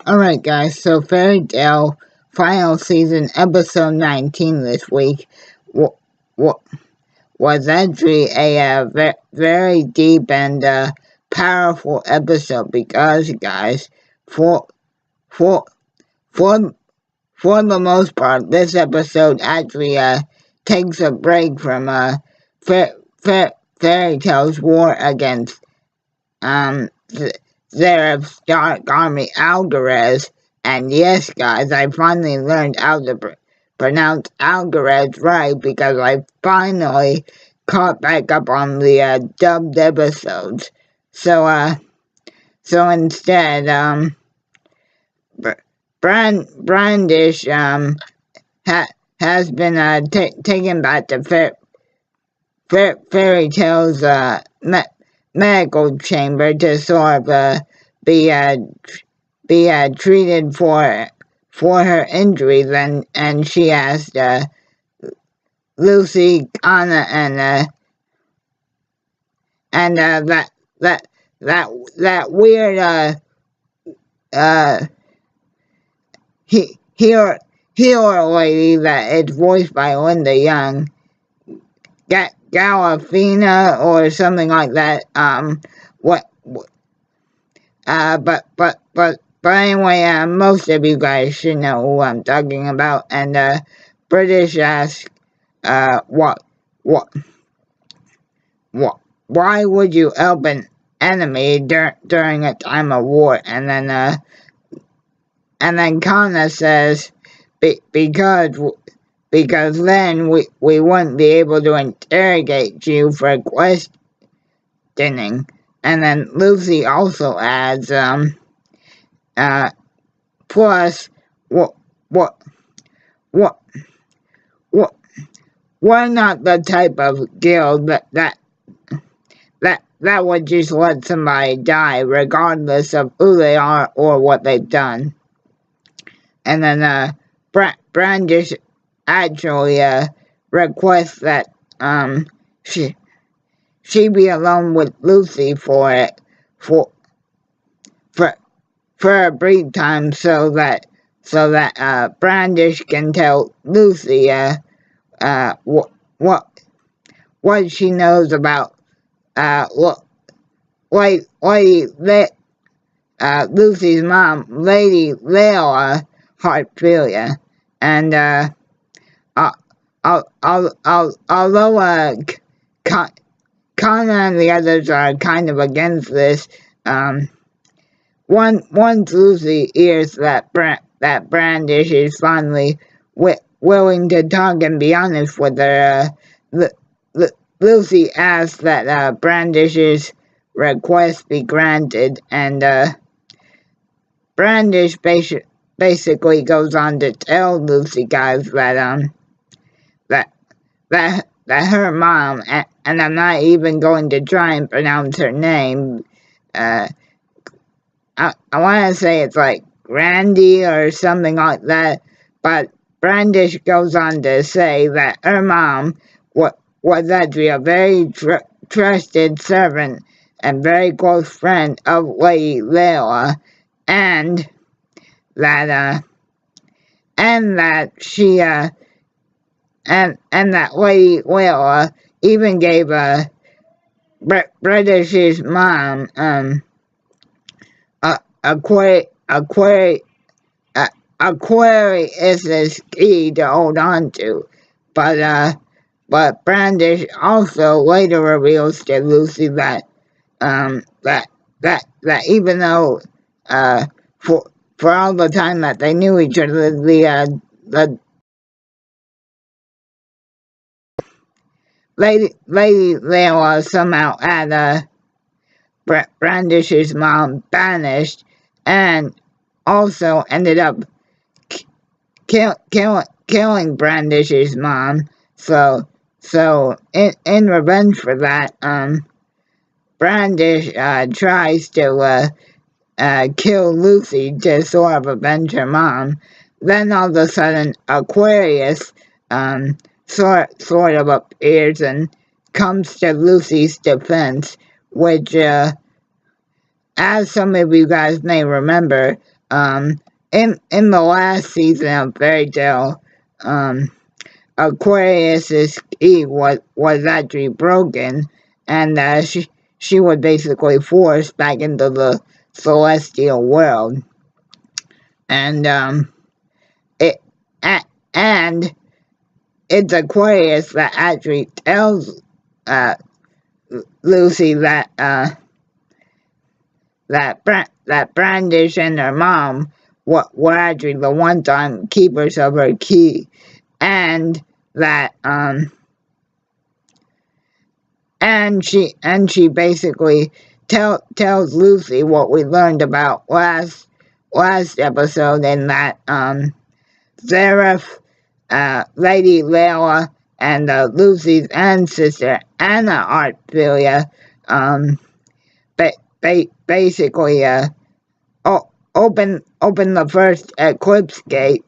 Alright guys, so Fairy Tail final season episode 19 this week was actually a very deep and powerful episode because guys, for for for for the most part, this episode actually takes a break from Fairy Tail's war against Zeref's Dark Army Algarez. And yes, guys, I finally learned how to pronounce Algarez right because I finally caught back up on the dubbed episodes. So instead, Brandish has been taken back to Fairy Tail's medical chamber to sort of be treated for her injuries, and she asked Lucy, Anna, and that weird healer lady that is voiced by Linda Young, Galafina or something like that. But anyway, most of you guys should know who I'm talking about. And British asked, why would you help an enemy during a time of war? And then Kana says, because then we wouldn't be able to interrogate you for questioning. And then Lucy also adds, plus, we're not the type of guild that would just let somebody die regardless of who they are or what they've done. And then Brandish actually requests that she be alone with Lucy for a brief time so that Brandish can tell Lucy what she knows about Lucy's mom, Lady Layla Heartfilia. And although Kana and the others are kind of against this, once Lucy hears that Brandish is finally willing to talk and be honest with her, Lucy asks that Brandish's request be granted, and Brandish basically goes on to tell Lucy, guys, that her mom, and I'm not even going to try and pronounce her name, I want to say it's like Randy or something like that, but Brandish goes on to say that her mom was actually a very trusted servant and very close friend of Lady Layla, and that she and that Lady Layla even gave British's mom Aquarius's key to hold on to, but Brandish also later reveals to Lucy that even though for all the time that they knew each other, the Lady Layla somehow had Brandish's mom banished, and also ended up killing Brandish's mom. So in revenge for that, Brandish tries to kill Lucy to sort of avenge her mom. Then all of a sudden, Aquarius sort of appears and comes to Lucy's defense, which, as some of you guys may remember, In the last season of Fairy Tail, Aquarius's key was actually broken, and she was basically forced back into the celestial world, and it and it's Aquarius that actually tells Lucy that that Brandish and her mom were actually the one-time keepers of her key, and that and she basically tells Lucy what we learned about last episode, in that Seraph, Lady Layla, and Lucy's ancestor Anna Artfilia basically open the first eclipse gate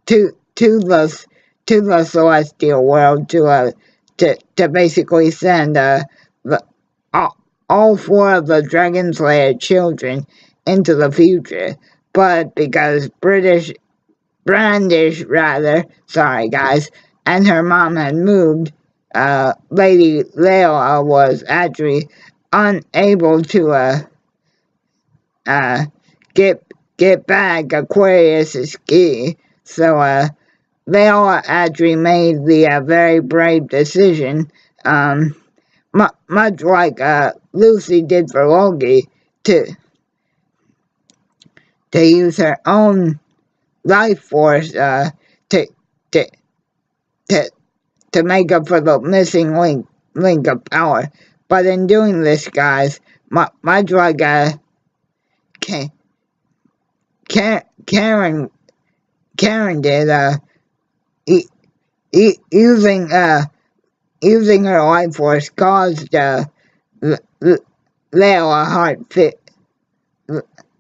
to the celestial world to basically send all 4 of the Dragon Slayer children into the future. But because Brandish, sorry guys, and her mom had moved, Lady Layla was actually unable to get back Aquarius's key. So Layla actually made the very brave decision, much like Lucy did for Loki, to use her own life force to make up for the missing link of power. But in doing this, guys, much like Karen did, using her life force caused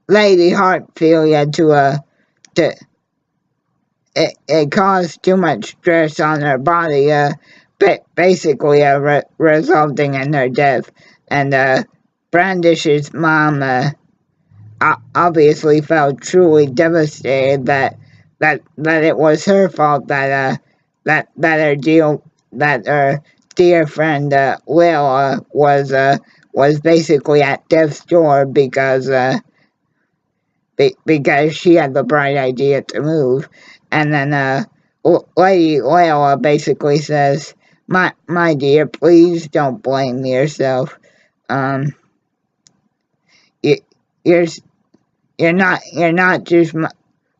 Lady Heartfilia to it caused too much stress on her body, basically resulting in her death. And Brandish's mom obviously felt truly devastated that it was her fault that her dear friend Layla was basically at death's door because she had the bright idea to move. And then Lady Layla basically says, my dear, please don't blame yourself. You're not just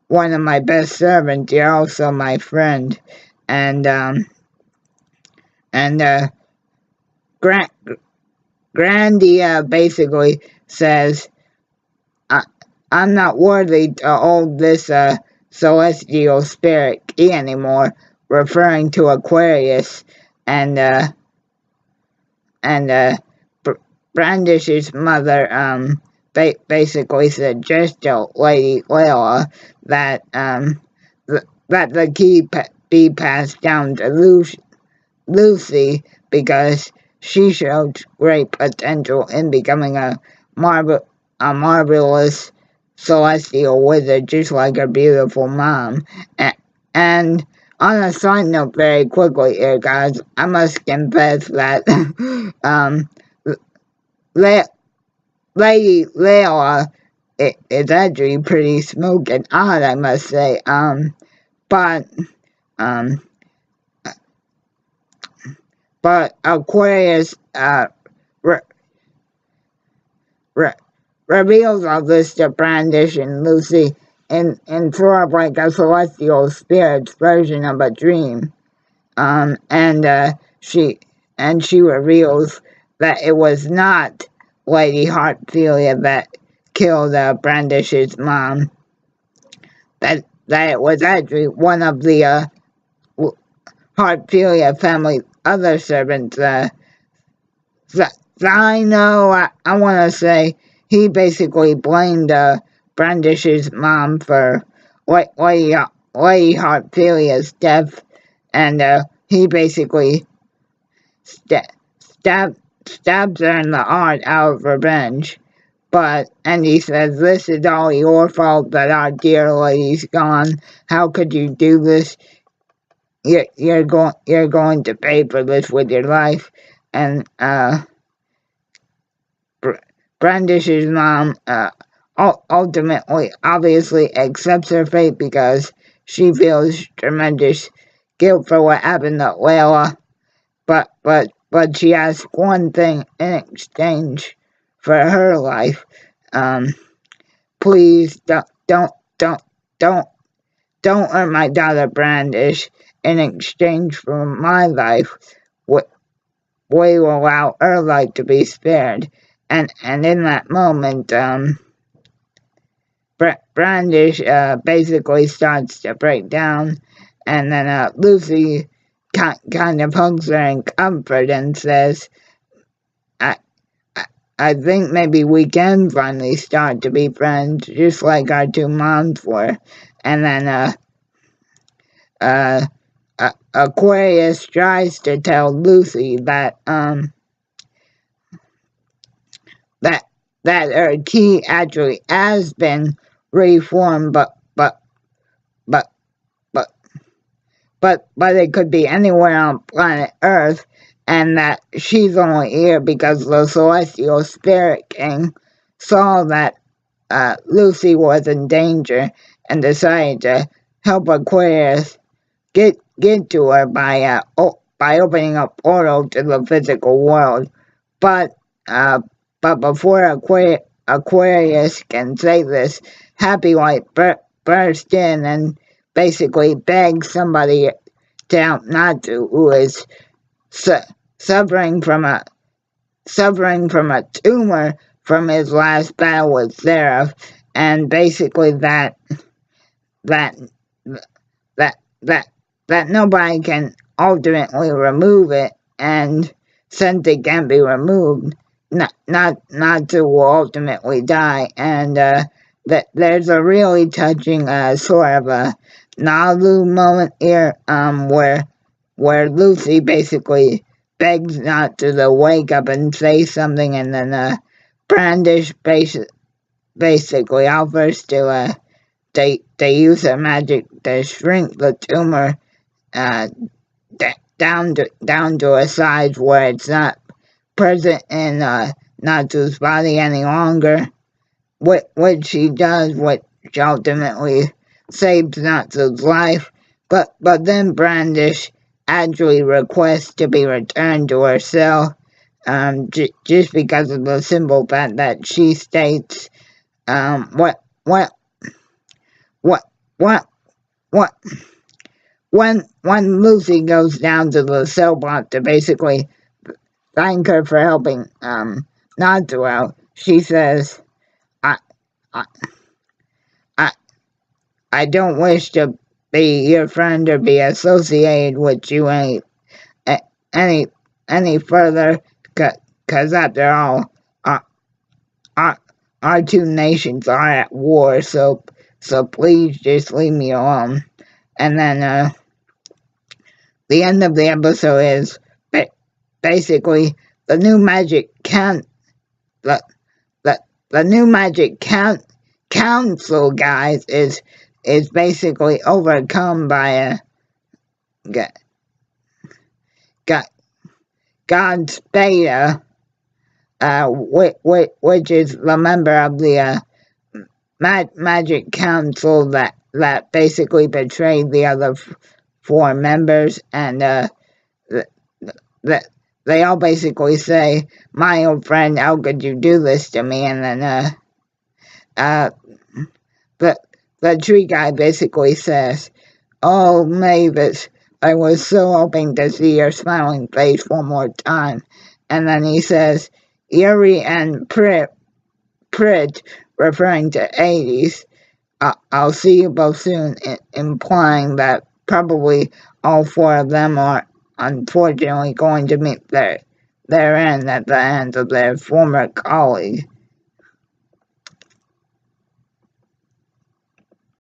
one of my best servants, you're also my friend. And Grandia basically says, I'm not worthy to hold this celestial spirit key anymore, referring to Aquarius. And Brandish's mother basically suggests to Lady Layla that the key be passed down to Lucy, because she showed great potential in becoming a marvelous celestial wizard, just like her beautiful mom. And on a side note, very quickly here, guys, I must confess that Lady Layla is actually pretty smoking hot, I must say. But Aquarius reveals all this to Brandish and Lucy in sort of like a celestial spirit's version of a dream. And she reveals that it was not Lady Heartfilia that killed Brandish's mom. That it was actually one of the Heartfilia family other servants. I know, I want to say he basically blamed Brandish's mom for Lady Heartfilia's death, and he basically stabs her in the heart out of revenge. and he says, "This is all your fault that our dear lady's gone. How could you do this? You're going to pay for this with your life." And Brandish's mom ultimately, obviously, accepts her fate because she feels tremendous guilt for what happened to Layla. But she asks one thing in exchange for her life. Please don't hurt my daughter Brandish. In exchange for my life, we will allow her life to be spared. And in that moment, Brandish basically starts to break down, and then Lucy kind of hugs her in comfort and says, I think maybe we can finally start to be friends, just like our two moms were. And then Aquarius tries to tell Lucy that that her key actually has been reformed, but it could be anywhere on planet Earth, and that she's only here because the Celestial Spirit King saw that Lucy was in danger and decided to help Aquarius get to her by opening a portal to the physical world. But before Aquarius can say this, Happy Light burst in and basically begs somebody to help Natsu, who is suffering from a tumor from his last battle with Seraph, and basically that nobody can ultimately remove it, and since it can't be removed, Natsu will ultimately die. And that there's a really touching sort of a Nalu moment here, where Lucy basically begs Natsu to wake up and say something, and then Brandish basically offers to use her magic to shrink the tumor down to a size where it's not present in Natsu's body any longer, which she does, which ultimately saves Natsu's life. But then Brandish actually requests to be returned to her cell, just because of the simple fact that she states, when Lucy goes down to the cell block to basically thank her for helping Natsu out, she says, I don't wish to be your friend or be associated with you any further, because after all, our two nations are at war, so please just leave me alone. And then the end of the episode is basically the new magic the new magic council, guys, is basically overcome by God's Beta, which is the member of the Magic Council that basically betrayed the other four members, and they all basically say, "My old friend, how could you do this to me?" And then the tree guy basically says, "Oh, Mavis, I was so hoping to see your smiling face one more time." And then he says, "Yuri and Prit, referring to 80s, I'll see you both soon," implying that probably all four of them are unfortunately going to meet their end at the hands of their former colleague.